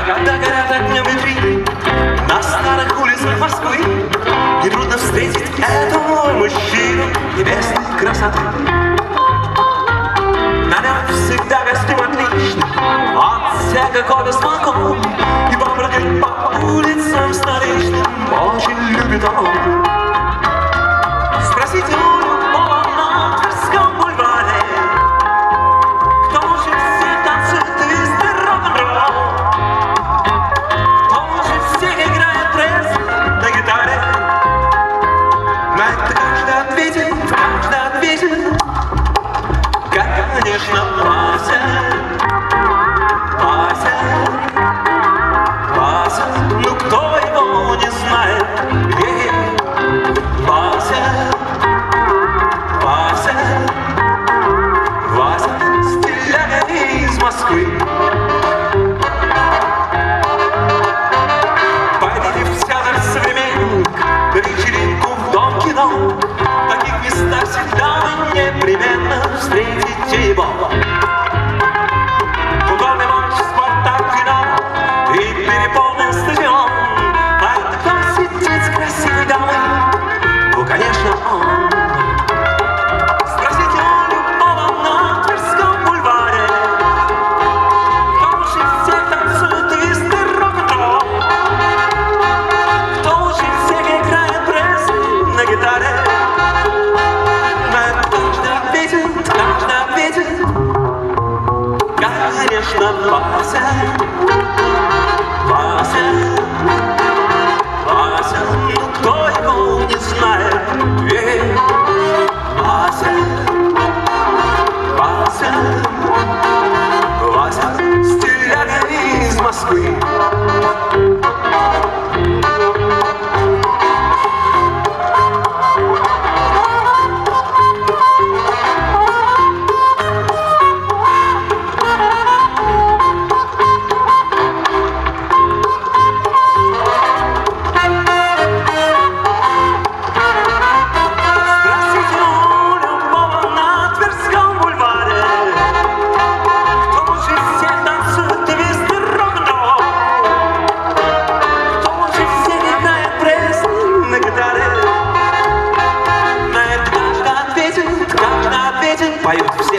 Когда горят огнем витрины на старых улицах Москвы, нетрудно встретить этого мужчину небесной красоты. На нем всегда костюм отличный от всякого смаков, и побродить по улицам столичным очень любит он. Спросите у любого на Тверском бульваре, кто же всех танцует твист и рок-н-ролл, кто же всех играет пресс на гитаре. На это каждый ответит, конечно, Вася. Вася, ну кто его не знает? Вася, стиляга из Москвы. Пойдите в театр «Современник», на вечеринку в Дом кино. В таких местах всегда вы непременно встретите его. Футбольный матч «Спартак-Динамо» и переполнен стадион. А это кто сидит с красивой дамой? Ну, конечно, он. Спросите у любого на Тверском бульваре, кто же всех танцует твист и рок-н-ролл, кто же всех играет пресс на гитаре. На это каждый ответит, конечно, Вася. Вася, ну кто его не знает? Вася, стиляга из Москвы. Поют все.